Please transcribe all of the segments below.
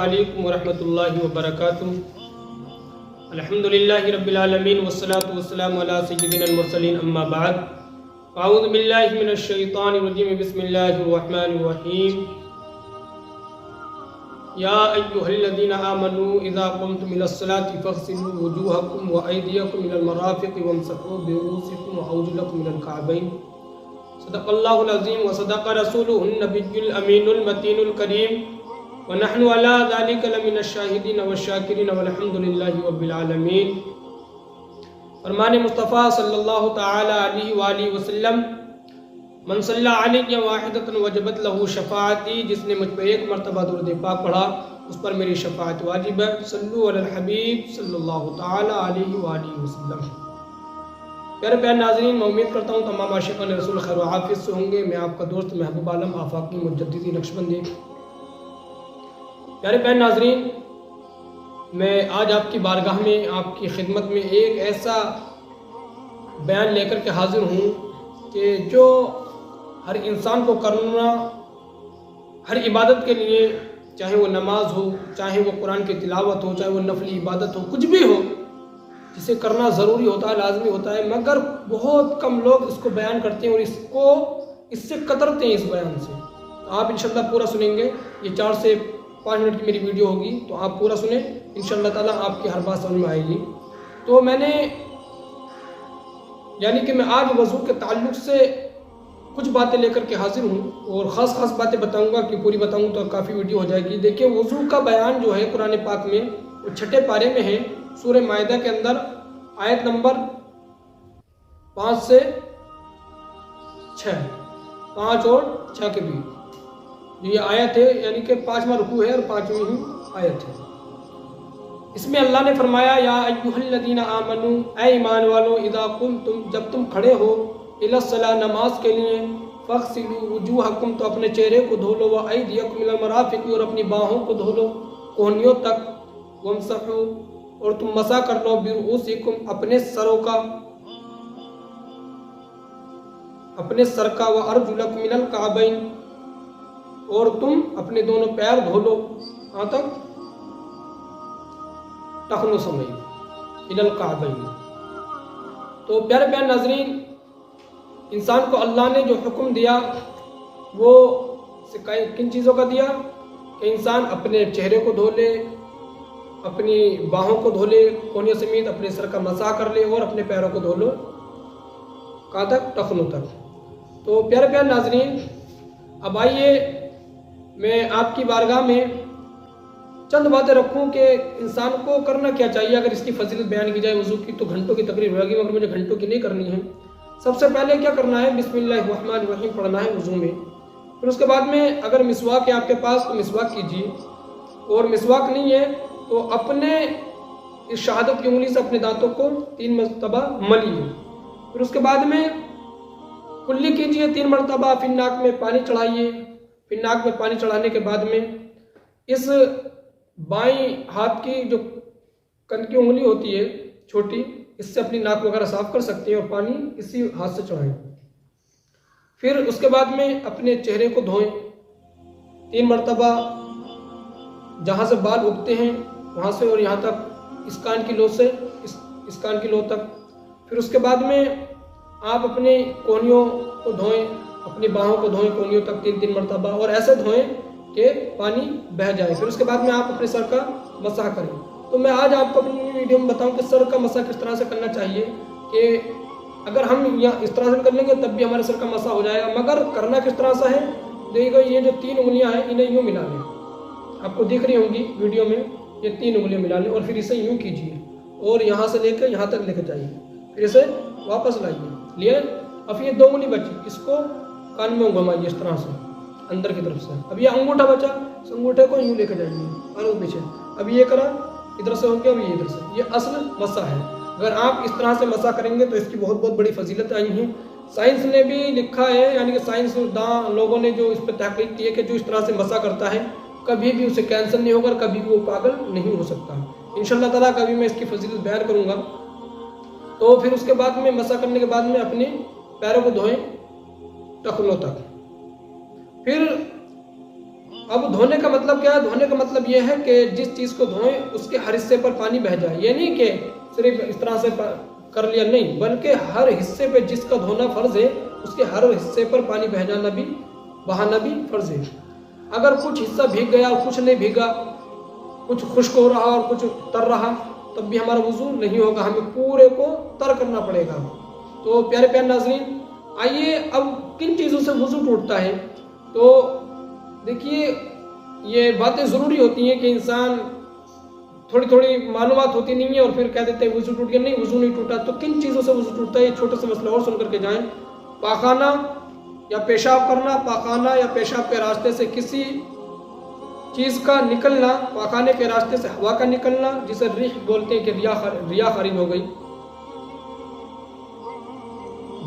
अस्सलामुअलैकुम वरहमतुल्लाहि वबरकातुहू। अल्हम्दुलिल्लाहि रब्बिल आलमीन वस्सलातु वस्सलामु अला सय्यिदिल मुरसलीन अम्मा बाद। अऊज़ु बिल्लाहि मिनश शैतानिर रजीम बिस्मिल्लाहिर रहमानिर रहीम। या अय्युहल्लज़ीना आमनू इज़ा क़ुमतुम इलस्सलाति फ़ग़सिलू वुजूहकुम व अयदियकुम इलल मराफ़िक़ि वम्सहू बिरुऊसिकुम व अर्जुलकुम इलल कअबैन। सदक़ल्लाहुल अज़ीम व सदक़ रसूलुहुन नबिय्युल अमीनुल मतीनुल करीम व नहनु अला ज़ालिका लमिनश शाहिदीन व शाकिरीन वल्हम्दुलिल्लाहि रब्बिल आलमीन। फरमान मुस्तफ़ा सल्लल्लाहु तआला अलैहि व आलिहि वसल्लम, मन सल्ला अलैहि वाहिदतन वजबत लहू शफ़ाअती, जिसने मुझ पर एक मरतबा दुरूद पाक पढ़ा उस पर मेरी शफ़ाअत वाजिब है। सल्लु अलल हबीब सल्लल्लाहु तआला अलैहि व आलिहि वसल्लम। प्यारे प्यारे नाज़रीन, मैं उम्मीद करता हूँ तमाम आशिक़ान रसूल खैर व आफ़ियत से होंगे। मैं आपका दोस्त महबूब आलम आफाकी मुजद्दिदी नक्शबंदी। प्यारे प्यारे नाज़रीन, मैं आज आपकी बारगाह में आपकी खिदमत में एक ऐसा बयान लेकर के हाजिर हूँ कि जो हर इंसान को करना, हर इबादत के लिए, चाहे वो नमाज हो, चाहे वो कुरान की तिलावत हो, चाहे वो नफली इबादत हो, कुछ भी हो, जिसे करना ज़रूरी होता है, लाजमी होता है, मगर बहुत कम लोग इसको बयान करते हैं और इससे कतरते हैं इस बयान से। तो आप इंशाल्लाह पूरा सुनेंगे। ये 4 से 5 मिनट की मेरी वीडियो होगी, तो आप पूरा सुने, इंशाल्लाह ताला आपकी हर बात समझ में आएगी। तो मैं आज वज़ू के ताल्लुक़ से कुछ बातें लेकर के हाजिर हूँ और ख़ास बातें बताऊँगा कि पूरी बताऊँ तो काफ़ी वीडियो हो जाएगी। देखिए, वज़ू का बयान जो है कुरान पाक में वो 6ठे पारे में है, सूरह माइदा के अंदर आयत नंबर 5 से 6, 5 और 6 के बीच जो ये आयत है, यानी कि 5वां रुकू है और 5वीं ही आयत है। इसमें अल्लाह ने फरमाया, या अय्युहल्लज़ीना आमनू, ऐ ईमान वालो, इज़ा कुंतुम, जब तुम खड़े हो, इलस्सला, नमाज के लिए, फ़ग़सिलू वुजूहकुम, तो अपने चेहरे को धो लो, व अयदियकुम इलल मराफ़िक़, और अपनी बाहों को धो लो कोहनियों तक, वम्सहू, और तुम मसा कर लो, बिरुऊसिकुम, अपने सर का, व अर्जुलकुम इलल कअबैन, और तुम अपने दोनों पैर धो लो कहाँ तक, टखनों समेत, इलल कअबैन। तो प्यारे प्यारे नाज़रीन, इंसान को अल्लाह ने जो हुक्म दिया वो किन चीज़ों का दिया कि इंसान अपने चेहरे को धो ले, अपनी बाहों को धो ले कोहनियों समेत, अपने सर का मसा कर ले और अपने पैरों को धो लो कहाँ तक, टखनों तक। तो प्यारे प्यारे नाज़रीन, अब आइए मैं आपकी बारगाह में चंद बातें रखूं कि इंसान को करना क्या चाहिए। अगर इसकी फजीलत बयान की जाए वज़ू की तो घंटों की तकरीर होगी, मगर मुझे घंटों की नहीं करनी है। सबसे पहले क्या करना है, बिस्मिल्लाहिर्रहमानिर्रहीम पढ़ना है वज़ू में। फिर उसके बाद में अगर मिसवाक है आपके पास तो मिसवाक कीजिए, और मिसवाक नहीं है तो अपने इस शहादत की उंगली से अपने दांतों को 3 मरतबा मलिए। फिर उसके बाद में कुल्ली कीजिए 3 मरतबा, फिर नाक में पानी चढ़ाइए। फिर नाक में पानी चढ़ाने के बाद में इस बाईं हाथ की जो कन की उंगली होती है छोटी, इससे अपनी नाक वगैरह साफ कर सकते हैं और पानी इसी हाथ से चढ़ाएं। फिर उसके बाद में अपने चेहरे को धोएं 3 मरतबा, जहाँ से बाल उगते हैं वहाँ से और यहाँ तक, इस कान की लो से इस कान की लो तक। फिर उसके बाद में आप अपने कोहनियों को धोएं, अपनी बाहों को धोएं कोहनियों तक 3-3 मरतबा, और ऐसे धोएं कि पानी बह जाए। फिर उसके बाद में आप अपने सर का मसाह करें। तो मैं आज आपको अपनी वीडियो में बताऊं कि सर का मसाह किस तरह से करना चाहिए, कि अगर हम यहाँ इस तरह से कर लेंगे तब भी हमारे सर का मसाह हो जाएगा, मगर करना किस तरह से है, देखिए ये जो 3 उंगलियां हैं इन्हें यूँ मिला लें, आपको दिख रही होंगी वीडियो में, ये 3 उंगलियां मिला लें और फिर इसे यूँ कीजिए और यहाँ से लेकर यहाँ तक लेकर जाइए, फिर इसे वापस लाइए, लिए। अब ये 2 उंगली बची, इसको कान में घुमाइए इस तरह से अंदर की तरफ से। अब ये अंगूठा बचा, इस अंगूठे को यूँ लेकर जाइए आगे पीछे। अब ये करा इधर से होकर, अब ये इधर से, ये असल मसा है। अगर आप इस तरह से मसा करेंगे तो इसकी बहुत बड़ी फजीलत आई हैं। साइंस ने भी लिखा है, यानी कि साइंसदान लोगों ने जो इस पर तहकीक की है कि जो इस तरह से मसा करता है कभी भी उसे कैंसर नहीं होगा, कभी भी वो पागल नहीं हो सकता। इंशाअल्लाह ताला कभी मैं इसकी फजीलत बयान करूँगा। तो फिर उसके बाद में मसा करने के बाद में अपने पैरों को धोएं टखनों तक। फिर अब धोने का मतलब क्या है? धोने का मतलब ये है कि जिस चीज़ को धोएं उसके हर हिस्से पर पानी बह जाए। ये नहीं कि सिर्फ इस तरह से कर लिया, नहीं, बल्कि हर हिस्से पे जिसका धोना फर्ज है उसके हर हिस्से पर पानी बहाना भी फर्ज है। अगर कुछ हिस्सा भीग गया और कुछ नहीं भीगा, कुछ खुश्क हो रहा और कुछ तर रहा, तब भी हमारा वुजू नहीं होगा, हमें पूरे को तर करना पड़ेगा। तो प्यारे प्यारे नाज़रीन, आइए अब किन चीज़ों से वुजू टूटता है। तो देखिए, ये बातें ज़रूरी होती हैं कि इंसान थोड़ी थोड़ी मालूमात होती नहीं है और फिर कह देते हैं वुजू टूट गया। नहीं, वुजू नहीं टूटा। तो किन चीज़ों से वुजू टूटता है, ये छोटे से मसला और सुन करके जाएं। पाखाना या पेशाब करना, पाखाना या पेशाब के रास्ते से किसी चीज़ का निकलना, पाखाने के रास्ते से हवा का निकलना, जिसे रिह बोलते हैं कि रिया खारिज हो गई।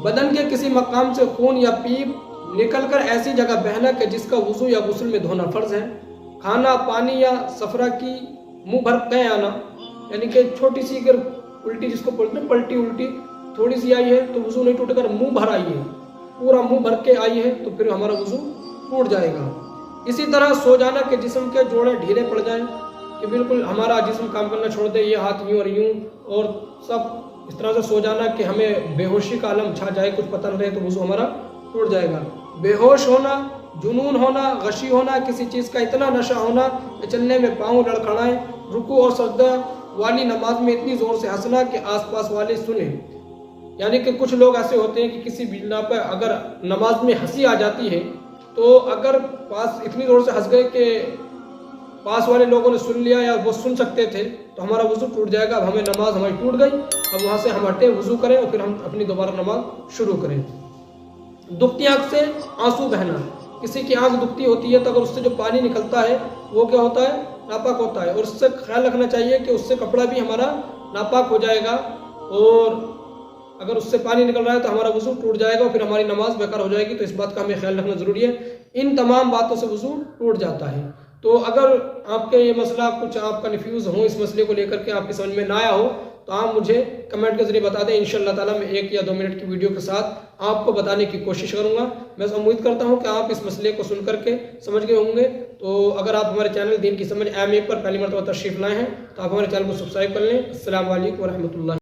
बदन के किसी मकाम से खून या पीप निकलकर ऐसी जगह बहना कि जिसका वुजू या गुस्ल में धोना फर्ज है। खाना, पानी या सफरा की मुंह भर कहीं आना, यानी कि छोटी सी अगर उल्टी, जिसको बोलते हैं पलटी उल्टी, थोड़ी सी आई है तो वुजू नहीं टूटेगा। मुंह भर आई है, पूरा मुंह भर के आई है, तो फिर हमारा वुजू टूट जाएगा। इसी तरह सो जाना कि जिस्म के जोड़े ढीले पड़ जाएं, कि बिल्कुल हमारा जिस्म काम करना छोड़ दे, ये हाथ यूं और यूं और सब इस तरह से सो जाना कि हमें बेहोशी का आलम छा जाए, कुछ पता न रहे, तो वुजू हमारा टूट जाएगा। बेहोश होना, जुनून होना, गशी होना, किसी चीज़ का इतना नशा होना कि चलने में पाँव लड़खड़ाएं, रुकू और सजदा वाली नमाज में इतनी ज़ोर से हंसना कि आसपास वाले सुने। यानी कि कुछ लोग ऐसे होते हैं कि किसी बिना पर अगर नमाज में हंसी आ जाती है, तो अगर पास इतनी ज़ोर से हंस गए कि पास वाले लोगों ने सुन लिया या वो सुन सकते थे, तो हमारा वुजू टूट जाएगा। अब हमें नमाज हमारी टूट गई, अब वहाँ से हम हटे, वुजू करें और फिर हम अपनी दोबारा नमाज शुरू करें। दुखती आँख से आंसू बहना, किसी की आँख दुखती होती है तो अगर उससे जो पानी निकलता है वो क्या होता है? नापाक होता है, और उससे ख्याल रखना चाहिए कि उससे कपड़ा भी हमारा नापाक हो जाएगा, और अगर उससे पानी निकल रहा है तो हमारा वुजू टूट जाएगा और फिर हमारी नमाज बेकार हो जाएगी। तो इस बात का हमें ख्याल रखना ज़रूरी है। इन तमाम बातों से वुजू टूट जाता है। तो अगर आपके ये मसला कुछ आप कन्फ्यूज़ हो, इस मसले को लेकर के आपकी समझ में ना आया हो, तो आप मुझे कमेंट के जरिए बता दें। इंशाअल्लाह ताला मैं 1 या 2 मिनट की वीडियो के साथ आपको बताने की कोशिश करूंगा। मैं उम्मीद करता हूं कि आप इस मसले को सुन करके समझ गए होंगे। तो अगर आप हमारे चैनल दीन की समझ एम ए पर पहली मरतबा तशरीफ़ लाए हैं तो आप हमारे चैनल को सब्सक्राइब कर लें। अस्सलाम वालेकुम व रहमतुल्लाह।